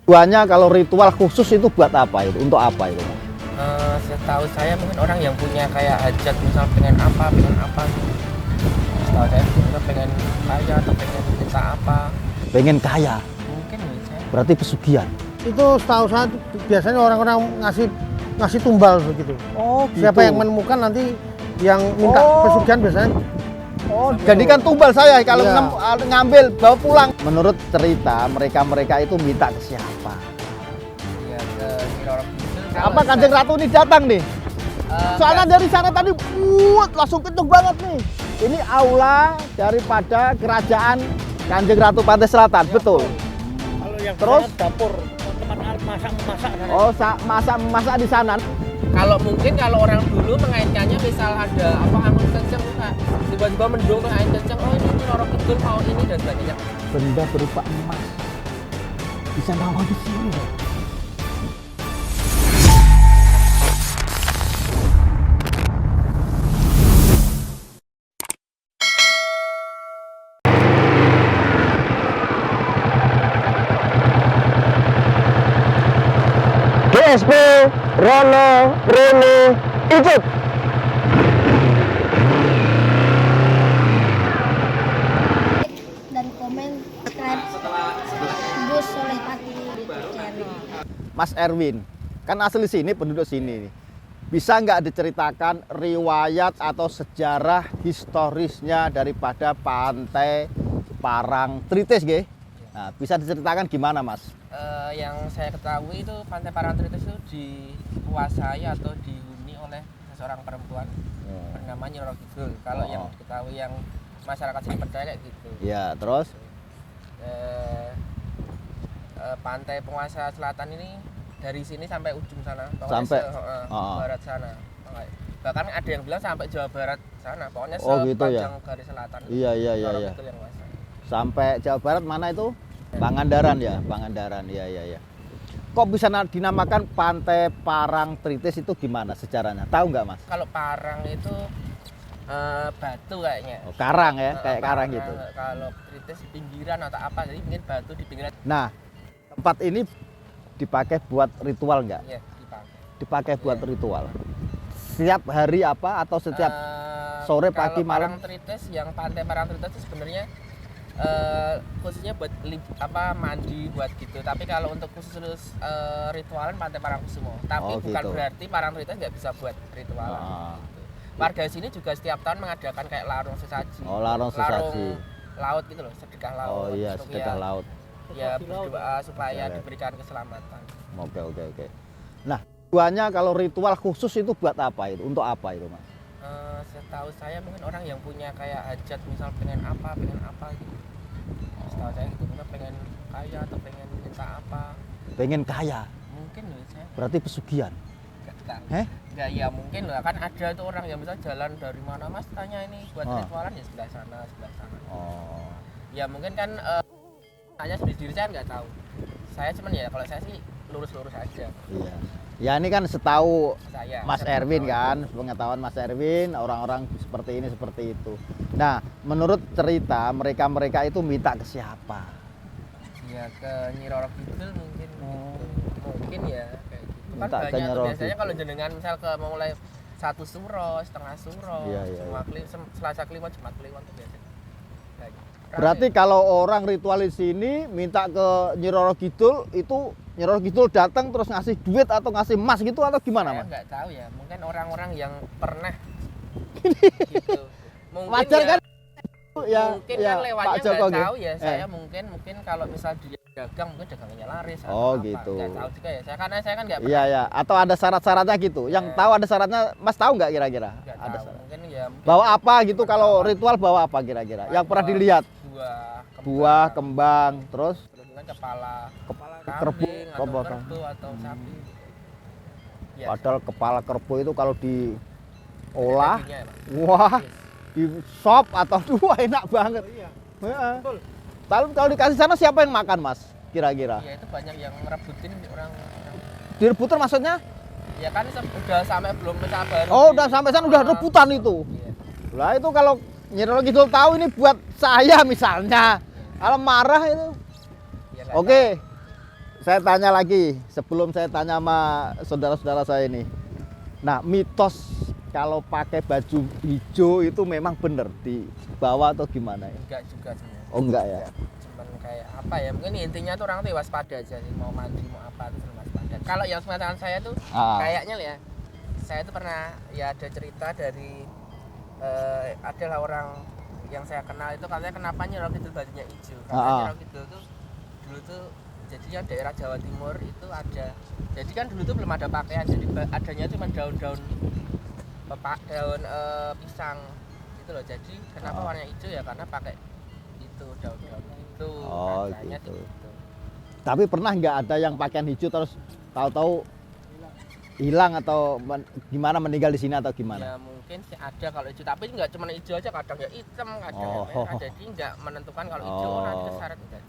Tujuannya kalau ritual khusus itu buat apa itu? Untuk apa itu? Setahu saya mungkin orang yang punya kayak hajat, misal pengen apa gitu. Setahu saya mungkin pengen kaya atau pengen minta apa. Pengen kaya, Mungkin bisa. berarti pesugihan. Itu setahu saya biasanya orang-orang ngasih tumbal begitu. Oh, Siapa yang menemukan nanti yang minta pesugihan biasanya. Oh, jadikan tumbal saya kalau Iya. ngambil bawa pulang. Menurut cerita mereka itu minta ke siapa? Ya ke Nyi Roro Kidul. Apa Kanjeng Ratu ini datang nih? Soalnya dari sana tadi langsung kenceng banget nih. Ini aula daripada kerajaan Kanjeng Ratu Pantai Selatan, betul. Kalau yang Terus? dapur tempat masak. Oh, masak di sana. Kalau mungkin kalau orang dulu mengaitkannya misal ada apa angin kenceng Kak, tiba-tiba mendung tuh angin kenceng, oh ini Nyi Roro Kidul mau ini dan sebagainya. Benda berupa emas bisa bawa di sini loh. DSP Rono Rene ikut. Dan komen subscribe Gus Solehati channel. Mas Erwin, kan asli sini, penduduk sini nih. Bisa nggak diceritakan riwayat atau sejarah historisnya daripada Pantai Parangtritis, nggih? Nah, bisa diceritakan gimana, Mas? Yang saya ketahui itu Pantai Parangtritis itu dikuasai atau dihuni oleh seseorang perempuan bernama Nyi Roro Kidul. Kalau yang diketahui yang masyarakat sini percaya kayak gitu. Ya, terus? Pantai penguasa selatan ini dari sini sampai ujung sana, Sampai? barat sana. Bahkan ada yang bilang sampai Jawa Barat sana, pokoknya Oh, gitu ya? sepanjang garis selatan. Iya. Roro Kidul yang kuasai. Sampai Jawa Barat mana itu? Pangandaran ya, Pangandaran. Iya. Kok bisa dinamakan Pantai Parangtritis itu gimana sejarahnya? Tahu nggak, Mas? Kalau Parang itu batu kayaknya. Oh, karang ya, kayak karang gitu. Kalau tritis pinggiran atau apa, jadi mungkin batu di pinggiran. Nah, tempat ini dipakai buat ritual nggak? Iya, dipakai. Dipakai buat ritual. Setiap hari apa atau setiap sore, pagi, malam? Parangtritis, yang Pantai Parangtritis itu sebenarnya khususnya buat mandi buat gitu. Tapi kalau untuk khusus ritualan Pantai Parangkusumo. Tapi bukan gitu. berarti Parangtritis nggak bisa buat ritualan. Gitu. Warga sini juga setiap tahun mengadakan kayak larung sesaji. Oh, larung sesaji. Laut gitu loh, sedekah laut. Oh iya, untuk sedekah laut. Ya berdoa supaya Oke. diberikan keselamatan. Oke. Nah, tujuannya kalau ritual khusus itu buat apa itu? Untuk apa itu, Mas? Setahu saya mungkin orang yang punya kayak hajat, misal pengen apa gitu. Setahu saya gitu, mungkin pengen kaya atau pengen minta apa. Pengen kaya, Mungkin loh saya berarti pesugihan. nggak tahu. Heh? Nggak, ya mungkin lah, kan ada tuh orang yang misal jalan dari mana, Mas tanya ini buat ritualan ya sebelah sana. Oh. Ya mungkin kan hanya sendiri saya nggak tahu. Saya cuman ya kalau saya sih lurus-lurus aja. Iya. Ya ini kan setahu Saya Mas Erwin kan, pengetahuan Mas Erwin, orang-orang seperti ini seperti itu. Nah, menurut cerita mereka itu minta ke siapa? Ya ke Nyi Roro Kidul mungkin. Mungkin ya kayak gitu. Kan Minta ke banyak Nyi tuh Roro biasanya Kidul. kalau jenengan misal ke mulai 1 suro, setengah suro, Iya. Selasa Kliwon, Jumat Kliwon tuh biasanya. Kayak gitu. Berarti kalau orang ritual di sini minta ke Nyi Roro Kidul, itu Nyi Roro Kidul datang terus ngasih duit atau ngasih emas gitu atau gimana, Saya Mas? nggak tahu ya, mungkin orang-orang yang pernah gitu. Mungkin Wajar ya, kan? Ya, mungkin ya, kan lewatnya Pak Joko nggak tahu gitu. ya. Saya mungkin kalau misal dia dagang mungkin dagangnya laris atau Oh, apa. gitu. Nggak tahu juga ya. Karena saya kan nggak Iya, ya. Atau ada syarat-syaratnya gitu. Yang tahu ada syaratnya, Mas tahu nggak kira-kira? nggak Ada tahu. syarat. Mungkin ya mungkin Bawa apa gitu kalau ritual bawa apa kira-kira? Yang pernah dilihat? Buah, kembang, terus dengan kepala kerbau, kambing atau kerbau. kerbau atau sapi. Ya, Padahal kepala kerbau itu kalau diolah, dagingnya ya, Pak. wah, di sop atau dua enak banget. Iya. Heeh. Kalau dikasih sana siapa yang makan, Mas? Kira-kira? Iya, itu banyak yang merebutin orang. Direbutan maksudnya? Ya kan udah sampai belum sabar. Oh, udah sampai sana udah rebutan itu. Iya. Lah itu kalau Nyi Roro Kidul tahu ini buat saya misalnya, kalau marah itu. Ya, nggak Oke. saya tanya lagi sebelum saya tanya sama saudara-saudara saya ini. Nah, mitos kalau pakai baju hijau itu memang benar di bawah atau gimana ya? Enggak juga sebenarnya. Oh enggak ya? Cuman kayak apa ya, mungkin intinya tuh orang tuh waspada aja sih, mau mandi mau apa tuh selalu waspada. Kalau yang sepengetahuan saya tuh kayaknya ya, saya tuh pernah ya ada cerita dari adalah orang yang saya kenal itu katanya kenapa Nyi Roro Kidul bajunya hijau. Karena Nyi Roro Kidul tuh dulu tuh jadinya daerah Jawa Timur itu ada, jadi kan dulu tuh belum ada pakaian, jadi adanya cuma daun-daun pisang gitu loh. Jadi kenapa warna hijau ya karena pakai itu daun-daun itu. Oh katanya gitu. gitu. Tapi pernah nggak ada yang pakaian hijau terus tahu-tahu hilang atau gimana, meninggal di sini atau Ya gimana? mungkin sih ada kalau hijau, tapi nggak cuma hijau aja, kadang ya hitam, kadang ya merah. Jadi nggak menentukan kalau hijau nanti keseret enggak.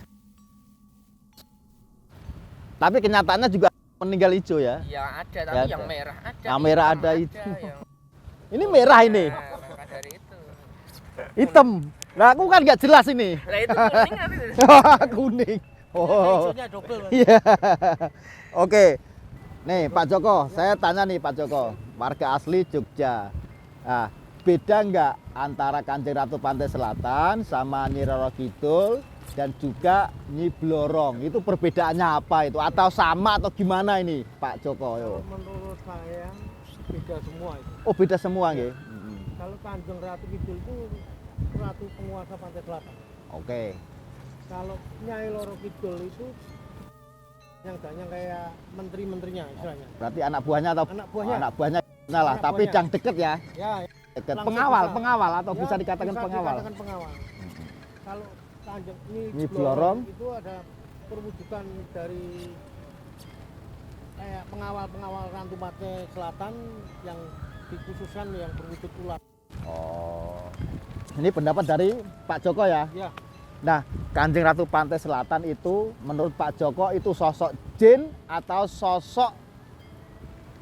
Tapi kenyataannya juga meninggal hijau ya? Ya ada, tapi Ya, yang ada. merah ada. Yang merah hitam ada, hitam. yang... Ini merah ini, Nah, maka dari itu. hitam. Nah aku kan nggak jelas ini. Lah itu kuning kan itu. Kuning. Oh. Hijaunya double. Mas. Iya. Oke. Nih Pak Joko, saya tanya nih Pak Joko, warga asli Jogja. Nah, beda nggak antara Kanjeng Ratu Pantai Selatan sama Nyi Roro Kidul dan juga Nyi Blorong? Itu perbedaannya apa itu? Atau sama atau gimana ini Pak Joko? Yo. Menurut saya beda semua itu. Oh beda semua nggih. Kalau Kanjeng Ratu Kidul itu ratu penguasa pantai selatan. Oke. Kalau Nyai Roro Kidul itu yang kayak menteri-menterinya istilahnya. Berarti anak buahnya atau Anak buahnya. anak buahnya nah lah, Anak tapi buahnya. yang deket ya. Ya, Deket. langsung Pengawal, bisa. pengawal atau ya, bisa dikatakan pengawal. Dikatakan pengawal. Kalau Kanjeng Nyi Blorong Blorong itu ada perwujudan dari kayak pengawal-pengawal Ratu Pantai Selatan yang dikhususkan yang berwujud ular. Oh. Ini pendapat dari Pak Joko ya. Ya, Nah, Kanjeng Ratu Pantai Selatan itu menurut Pak Joko itu sosok jin atau sosok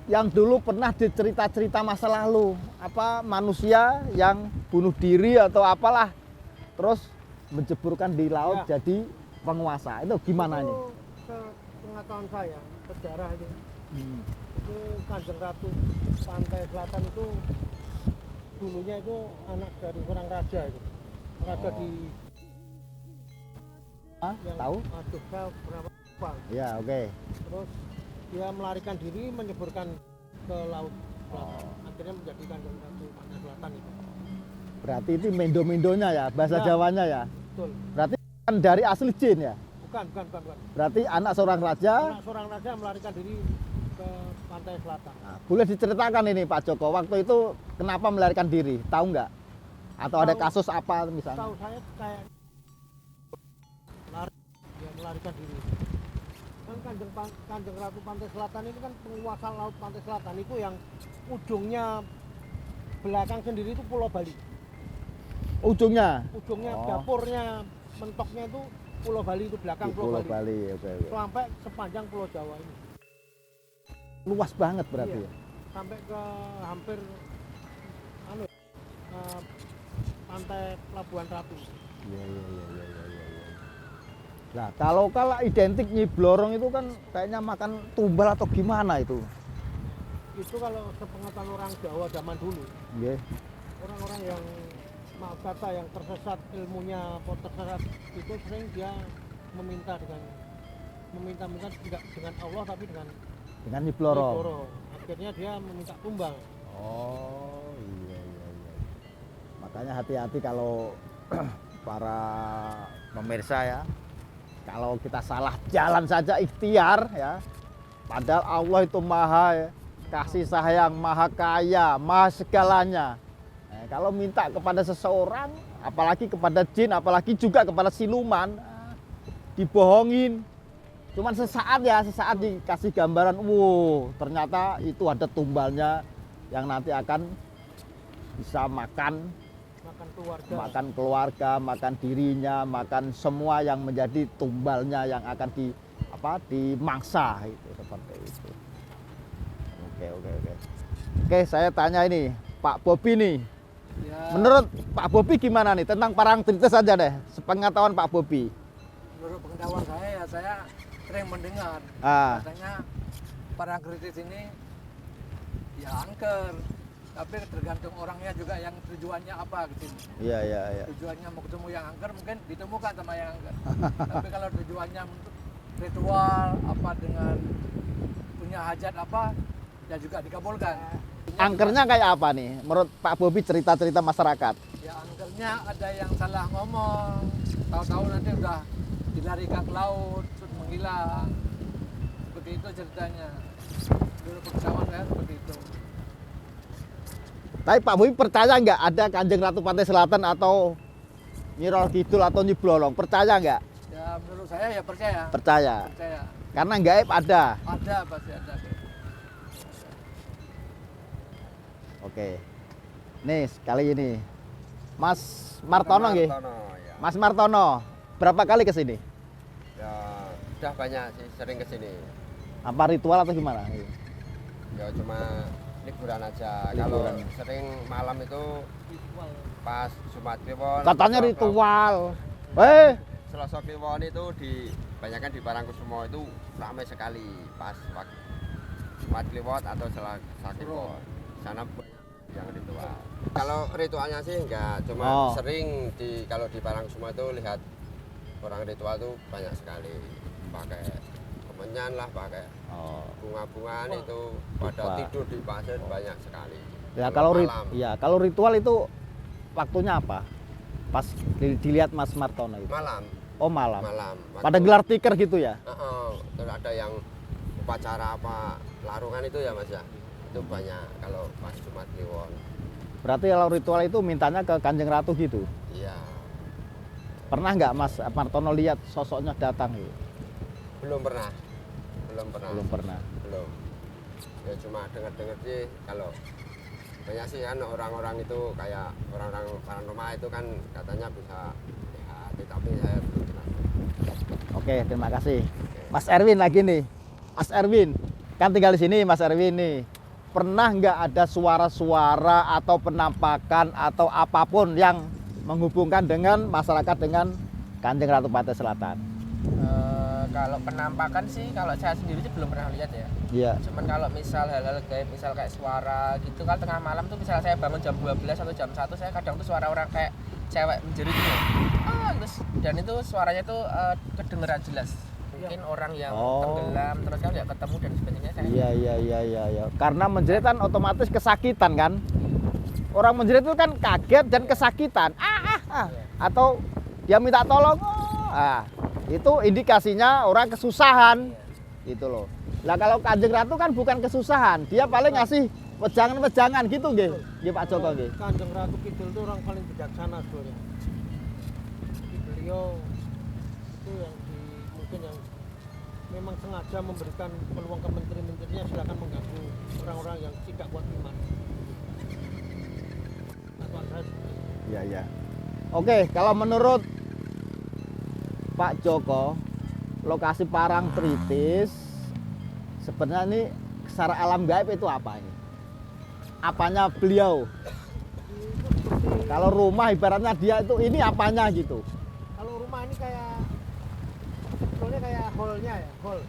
yang dulu pernah dicerita-cerita masa lalu, apa manusia yang bunuh diri atau apalah, terus menjeburkan di laut Ya. jadi penguasa. Itu gimana itu nih? sepengetahuan saya sejarah itu. Itu Kanjeng Ratu Pantai Selatan itu dulunya itu anak dari seorang raja itu. Raja di Hah? yang Tahu? aduh saya berapa lupa. Ya, oke. Terus dia melarikan diri menyeburkan ke laut selatan. Akhirnya menjadi Kanjeng Ratu Pantai Selatan itu. Berarti itu mendo-mendonya ya, bahasa Ya. Jawanya ya. Betul. Berarti kan dari asli jin ya. Bukan. Berarti anak seorang raja. Anak seorang raja melarikan diri ke pantai selatan. Nah, boleh diceritakan ini Pak Joko, waktu itu kenapa melarikan diri? Tahu nggak? Atau ada Tahu. kasus apa misalnya? Tahu saya kayak dia melarikan diri. Kan Kanjeng Ratu Pantai Selatan ini kan penguasa laut Pantai Selatan itu yang ujungnya belakang sendiri itu Pulau Bali. Ujungnya? Ujungnya Oh. dapurnya mentoknya itu Pulau Bali itu belakang Di Pulau, Bali. Oke. Sampai sepanjang Pulau Jawa ini. Luas banget berarti Iya. ya? Sampai ke hampir pantai Pelabuhan Ratu. Iya. Nah, kalau identik Nyi Blorong itu kan kayaknya makan tumbal atau gimana itu? Itu kalau sepengetahuan orang Jawa zaman dulu, Nggih. orang-orang yang maaf kata yang tersesat ilmunya atau tersesat itu sering dia meminta tidak dengan Allah tapi dengan Dengan Nyi Blorong. Blorong. Akhirnya dia meminta tumbal. Oh, iya. Makanya hati-hati kalau para pemirsa ya. Kalau kita salah jalan saja ikhtiar ya. Padahal Allah itu maha ya, kasih sayang, maha kaya, maha segalanya. Nah, kalau minta kepada seseorang, apalagi kepada jin, apalagi juga kepada siluman, dibohongin. Cuman sesaat dikasih gambaran, wow, ternyata itu ada tumbalnya yang nanti akan bisa makan keluarga, makan dirinya, makan semua yang menjadi tumbalnya yang akan dimangsa itu seperti itu. Oke, saya tanya ini Pak Bobi nih. Ya, Menurut Pak Bobi gimana nih tentang Parangtritis saja deh, sepengetahuan Pak Bobi. menurut pengetahuan saya ya saya sering mendengar katanya Parangtritis ini ya angker, tapi tergantung orangnya juga yang tujuannya apa ke sini. Iya, iya, iya. Tujuannya mau ketemu yang angker mungkin ditemukan sama yang angker. Tapi kalau tujuannya untuk ritual apa dengan punya hajat apa ya juga dikabulkan. Angkernya kayak apa nih? Menurut Pak Bobi cerita-cerita masyarakat. Ya angkernya ada yang salah ngomong, tahu-tahu nanti udah dilarikan ke laut, terus menghilang. Seperti itu ceritanya. Dulu persamaan ya seperti itu. Tapi Pak Bobi percaya nggak ada Kanjeng Ratu Pantai Selatan atau Nyi Roro Kidul atau Nyi Blorong? Percaya nggak? Ya menurut saya ya percaya. Percaya. Percaya. Karena gaib ada. Ada pasti ada. Oke. Nih sekali ini Mas Martono nggih. Ya. Mas Martono, berapa kali ke sini? Ya, udah banyak sih sering ke sini. Apa ritual atau gimana? Ya cuma liburan aja. Liburan. Kalau sering malam itu pas Jumat Kliwon. Katanya Selasa- ritual. Selasa Kliwon itu banyakan di Parangkusumo itu ramai sekali pas waktu Jumat Kliwon atau Selasa Kliwon. Sana banyak yang ritual. Kalau ritualnya sih enggak, cuma sering kalau di Parangkusumo itu lihat orang ritual itu banyak sekali. Pakai kemenyan lah, pakai bunga-bungaan itu pada tidur di pasir banyak sekali. Ya malam. kalau ritual itu waktunya apa? Pas dilihat Mas Martono itu. Malam. Oh, malam. Malam. Pada gelar tikar gitu ya? Terus ada yang upacara apa larungan itu ya Mas ya. Itu banyak kalau pas Jumat Kliwon. Berarti kalau ritual itu mintanya ke Kanjeng Ratu gitu. Iya. Pernah nggak Mas Martono lihat sosoknya datang gitu? Belum pernah. Belum pernah. Belum pernah. Belum. Ya cuma dengar-dengar sih kalau banyak sih kan orang-orang itu kayak orang-orang paranormal itu kan katanya bisa lihat, tapi saya belum pernah. Oke, terima kasih. Mas Erwin lagi nih. Mas Erwin, kan tinggal di sini Mas Erwin nih. Pernah nggak ada suara-suara atau penampakan atau apapun yang menghubungkan dengan masyarakat dengan Kanjeng Ratu Pantai Selatan? Kalau penampakan sih, kalau saya sendiri sih belum pernah lihat ya. Iya. Cuman kalau misal hal-hal gaib, misal kayak suara gitu kan tengah malam tuh, misal saya bangun jam 12 atau jam 1, saya kadang tuh suara orang kayak cewek menjerit gitu. Terus dan itu suaranya tuh kedengeran jelas. Mungkin orang yang tenggelam terus kan nggak ketemu dan sebagainya. Iya. Karena menjerit kan otomatis kesakitan kan. Orang menjerit itu kan kaget dan kesakitan. Atau dia minta tolong. Itu indikasinya orang kesusahan. Gitu loh. Lah kalau Kanjeng Ratu kan bukan kesusahan, dia paling ngasih wejangan-wejangan gitu nggih. Nggih Pak Joko nggih. Kanjeng Ratu Kidul itu orang paling bijaksana sebenarnya. Beliau itu yang mungkin yang memang sengaja memberikan peluang ke menteri-menterinya silakan mengganggu orang-orang yang tidak kuat iman. Iya. Oke, kalau menurut Pak Joko, lokasi Parangtritis sebenarnya ini secara alam gaib itu apa ini? Apanya beliau? Kalau rumah ibaratnya dia itu ini apanya gitu? Kalau rumah ini kayak sebetulnya kayak hall-nya ya, hall.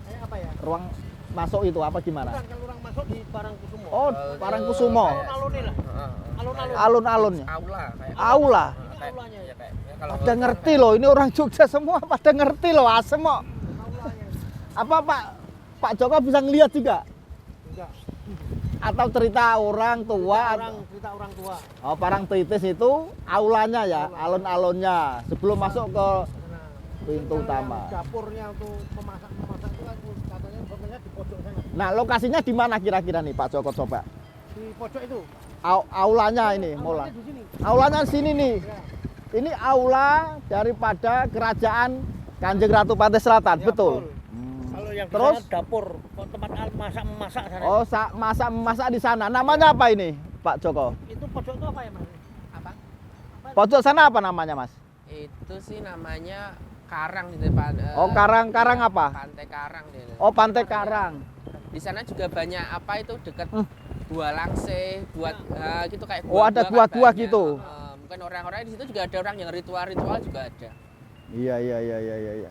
Kayak apa ya? Ruang masuk itu apa gimana? Bukan, kalau orang masuk di Parangkusumo. Oh, Parangkusumo. Alun-alun lah. Alun-alun. Alun-alunnya. Aula kayak Aula. Ini aulanya ya. kalau Pada ngerti loh, ini orang Jogja semua pada ngerti loh, asem kok. Aulanya. Apa Pak Joko bisa ngelihat juga? Enggak. Atau cerita orang tua? Cerita orang tua. Oh, Parangtritis itu aulanya ya, alun-alunnya sebelum masuk ke Nah, pintu kalau utama. yang dapurnya untuk memasak itu kan katanya sebenarnya di pojok sana. Nah, lokasinya di mana kira-kira nih Pak Joko coba? Di pojok itu. Aulanya ini, mola. Aulanya di sini. Aulanya sini nih. Ya. Ini aula daripada kerajaan Kanjeng Ratu Pantai Selatan, Ya, betul. Kalau yang di Terus? sana dapur, tempat masak sana. Oh, masak di sana. Namanya apa ini, Pak Joko? Itu pojok itu apa ya, Mas? apa? Pojok sana apa namanya, Mas? Itu sih namanya Karang di depan. Oh, Karang apa? Pantai Karang deh. Oh, Pantai Karang. Di sana juga banyak apa itu dekat Gua Langse, buat gitu kayak Oh, ada gua-gua kan gua-gua banyak. gitu. Mungkin orang-orang di situ juga ada orang yang ritual-ritual juga ada. Iya.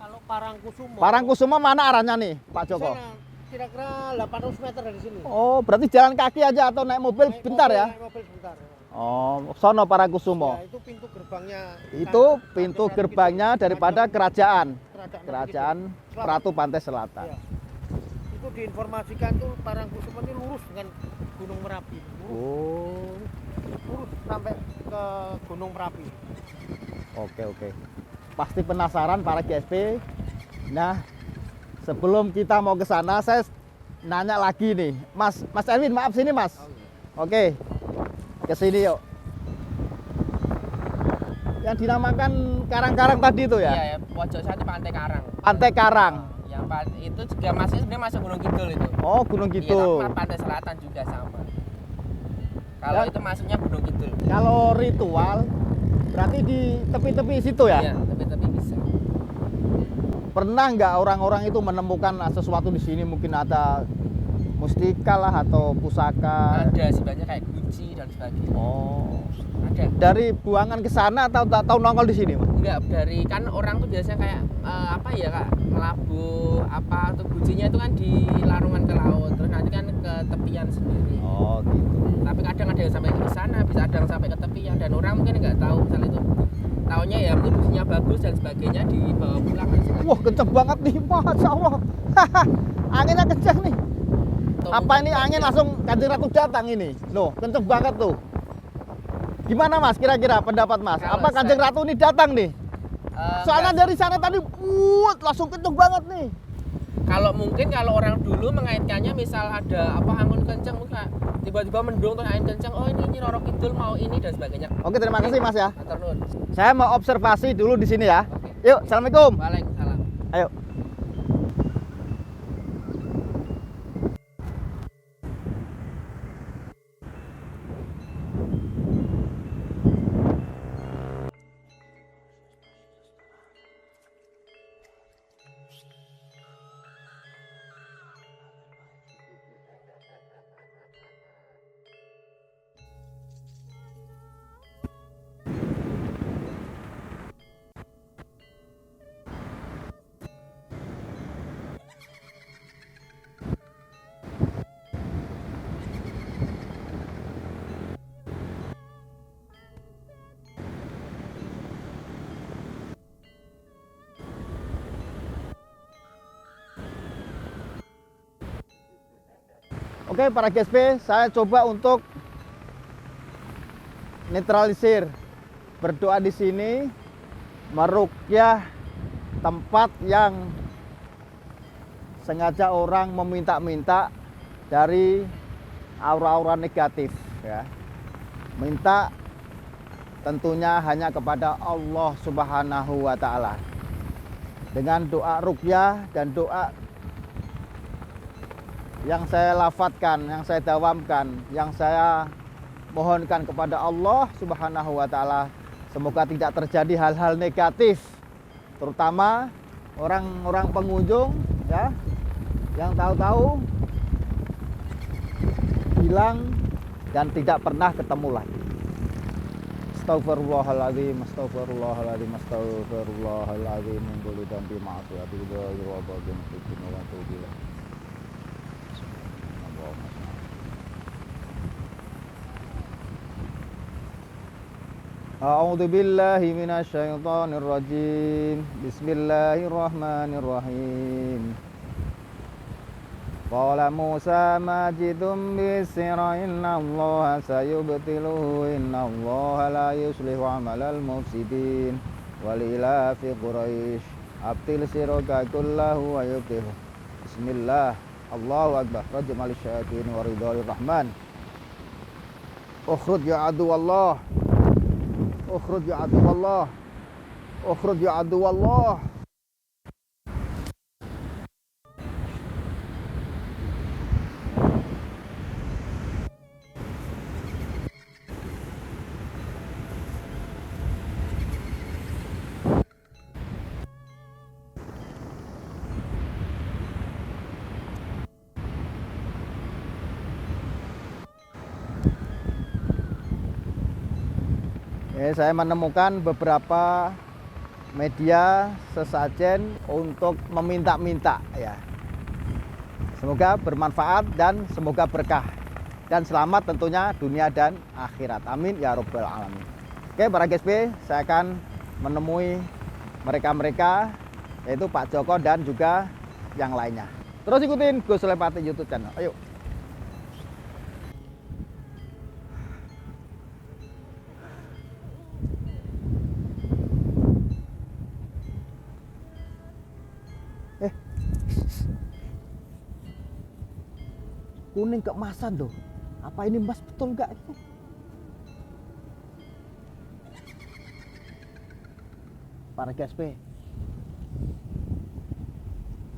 Kalau Parangkusumo. Parangkusumo mana arahnya nih, Pak Joko? Sana, kira-kira 800 meter dari sini. Oh, berarti jalan kaki aja atau naik mobil Naik bentar mobil, ya? Naik mobil sebentar. Oh, sono Parangkusumo. Ya, itu pintu gerbangnya. Itu pintu gerbangnya daripada kerajaan kerajaan Ratu Pantai Selatan. Ya. Itu diinformasikan tuh Parangkusumo ini lurus dengan Gunung Merapi. Oh, Lurus sampai ke Gunung Merapi. oke. Pasti penasaran para GSP. Nah, sebelum kita mau ke sana, saya nanya lagi nih, Mas Erwin, maaf sini Mas. Oke, ke sini yuk. Yang dinamakan karang-karang tadi itu ya? Iya ya, pojok sana itu Pantai Karang. Pantai Karang. Itu juga masih sebenarnya masuk Gunung Kidul itu. Oh, Gunung Iya, Kidul. tapi Pantai Selatan juga sama. Kalau Ya. itu masuknya Gunung Kidul. Kalau ritual berarti di tepi-tepi situ ya? Iya, tapi bisa. Pernah nggak orang-orang itu menemukan sesuatu di sini, mungkin ada mustika lah atau pusaka? Ada sih banyak kayak kunci dan sebagainya. Oh, Ada. dari buangan ke sana atau tak tahu nongol di sini, Mas? Enggak, dari kan orang tuh biasanya kayak apa ya Kak, melabuh apa tuh kuncinya itu kan di larungan ke laut, terus nanti kan ke tepian sendiri. Oh, gitu. Tapi kadang ada yang sampai ke sana, bisa ada yang sampai ke tepian dan orang mungkin nggak tahu misalnya itu. Taunya ya mungkin kuncinya bagus dan sebagainya dibawa pulang dan sebagainya. Wah, kenceng banget nih, Masya Allah. Anginnya kenceng nih. Atau Apa mungkin ini angin bagian- langsung Kanjeng Ratu datang ini? Loh, kenceng banget tuh. Gimana Mas, kira-kira pendapat Mas? Kalau Apa Kanjeng saya- Ratu ini datang nih? Soalnya enggak. dari sana tadi, langsung kenceng banget nih. Kalau mungkin kalau orang dulu mengaitkannya misal ada apa angin kencang mungkin tiba-tiba mendung terus angin kencang, oh ini Roro Kidul mau ini dan sebagainya. Oke, terima kasih Mas ya. Atur nuwun. Saya mau observasi dulu di sini ya. Oke. Yuk, Assalamualaikum. Waalaikumsalam. Ayo. Oke, para GSP, saya coba untuk netralisir, berdoa di sini, meruqyah tempat yang sengaja orang meminta-minta dari aura-aura negatif ya. Minta tentunya hanya kepada Allah Subhanahu wa taala. Dengan doa ruqyah dan doa yang saya lafadzkan, yang saya dawamkan, yang saya mohonkan kepada Allah Subhanahu wa taala, semoga tidak terjadi hal-hal negatif, terutama orang-orang pengunjung ya, yang tahu-tahu hilang dan tidak pernah ketemu lagi. Astagfirullahaladzim, astagfirullahaladzim, astagfirullahaladzim, min kulli dhanbin ma'siyati wa batin fitin wa tubillah. A'udzu billahi minasyaitonir rajim. Bismillahirrahmanirrahim. Qala Musa majidum bisira innallaha sayubtiluhu innallaha la yuslihu amalal mufsidin wal ila fi quraish abtil siraka kullahu wa yubtihu. Bismillah. Allahu akbar. Rajmal syayatin wa ridhar rahman. Ukhruj ya adu Allah. Ukhruj ya adu Allah. Ukhruj ya adu Allah. Saya menemukan beberapa media sesajen untuk meminta-minta ya. Semoga bermanfaat dan semoga berkah dan selamat tentunya dunia dan akhirat. Amin ya robbal alamin. Oke, para GSP, saya akan menemui mereka-mereka yaitu Pak Joko dan juga yang lainnya. Terus ikutin Gus Sulepati YouTube channel. Ayo. Kuning keemasan loh. Apa ini emas betul nggak? Para GSP,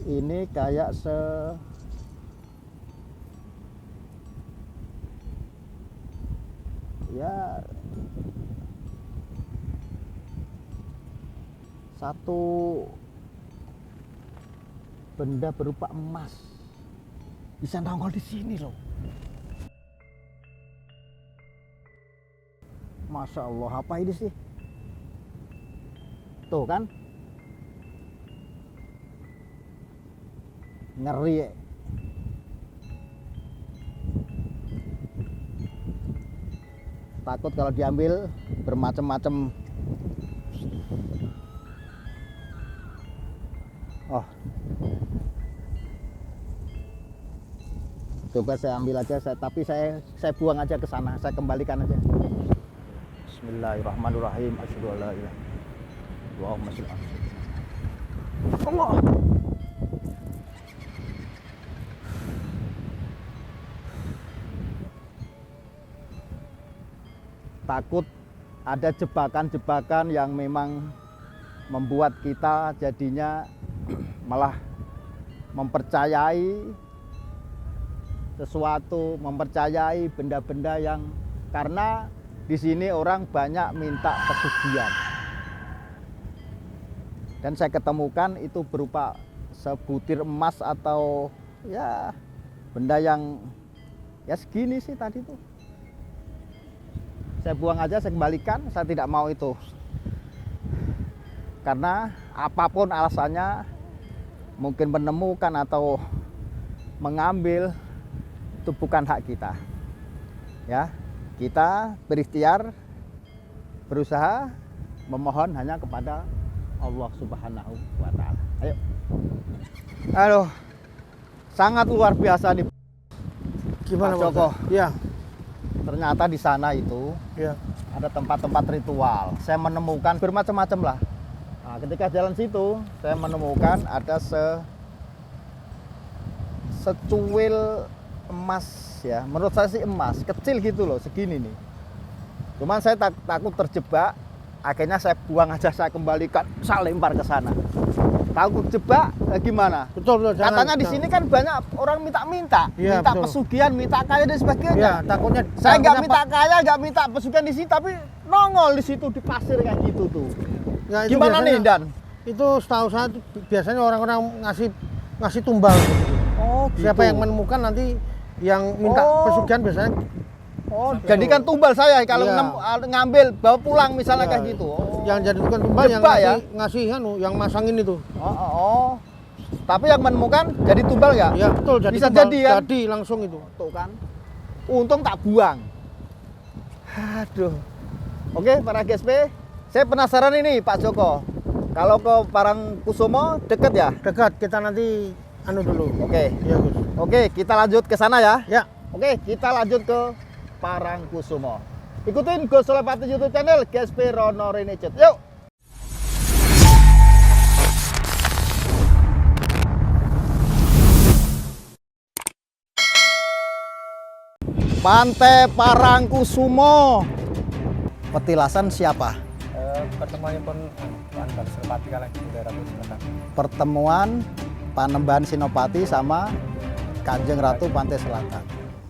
ini kayak ya satu benda berupa emas bisa nongol di sini loh. Masya Allah, apa ini sih? Tuh kan, ngeri ya. Takut kalau diambil bermacam-macam. Oh, coba saya ambil aja, tapi saya buang aja ke sana, saya kembalikan aja. Bismillahirrahmanirrahim. Asyhadu an la ilaha illallah. Allahumma sholli ala sayyidina. Allah. Takut ada jebakan-jebakan yang memang membuat kita jadinya malah mempercayai sesuatu, mempercayai benda-benda yang karena di sini orang banyak minta pesugihan. Dan saya ketemukan itu berupa sebutir emas atau ya benda yang ya segini sih tadi tuh. Saya buang aja, saya kembalikan, saya tidak mau itu. Karena apapun alasannya, mungkin menemukan atau mengambil itu bukan hak kita. Ya, kita berikhtiar, berusaha memohon hanya kepada Allah Subhanahu wa Ta'ala. Ayo. Aduh, sangat luar biasa nih. Gimana Pak Joko? Iya. Ternyata di sana itu Iya. ada tempat-tempat ritual. Saya menemukan bermacam-macam lah. Nah, ketika jalan situ, saya menemukan ada secuil emas ya. Menurut saya sih emas, kecil gitu loh, segini nih. Cuman saya takut terjebak. Akhirnya saya buang aja, saya kembalikan, saya lempar ke sana. Takut jebak, gimana? Betul. Katanya di sini kan banyak orang minta-minta, Iya, minta betul. pesugihan, minta kaya dan sebagainya. Iya, takutnya Saya nggak minta kaya, nggak minta pesugihan di sini, tapi nongol di situ di pasir kayak gitu tuh. Ya, itu Gimana nih, Dan? Itu setahu saya biasanya orang-orang ngasih tumbal. Oh, gitu. Siapa yang menemukan nanti yang minta Oh. pesugihan biasanya. Oh, jadikan tumbal saya kalau Iya. ngambil bawa pulang misalnya Iya. kayak gitu. Oh. Yang jadi bukan tumbal, yang Jebak ya? ngasih yang masangin itu. Oh. Tapi yang menemukan jadi tumbal nggak? Iya, betul. Jadi Bisa tumbal, jadi kan? Jadi langsung itu. Tuh kan. Untung tak buang. Aduh. Oke, para GSP, saya penasaran ini Pak Joko. Kalau ke Parangkusumo deket ya? Dekat, kita nanti dulu. Oke. Iya, Gus. Oke, kita lanjut ke sana ya. Ya. Oke, kita lanjut ke Parangkusumo. Ikutin Gus Sulepati YouTube channel GSP Rono Rinicut. Yuk. Pantai Parangkusumo. Petilasan siapa? Pertemuannya pun Pak Sulepati kalah di daerah Selatan. Pertemuan Panembahan Sinopati sama Kanjeng Ratu Pantai Selatan.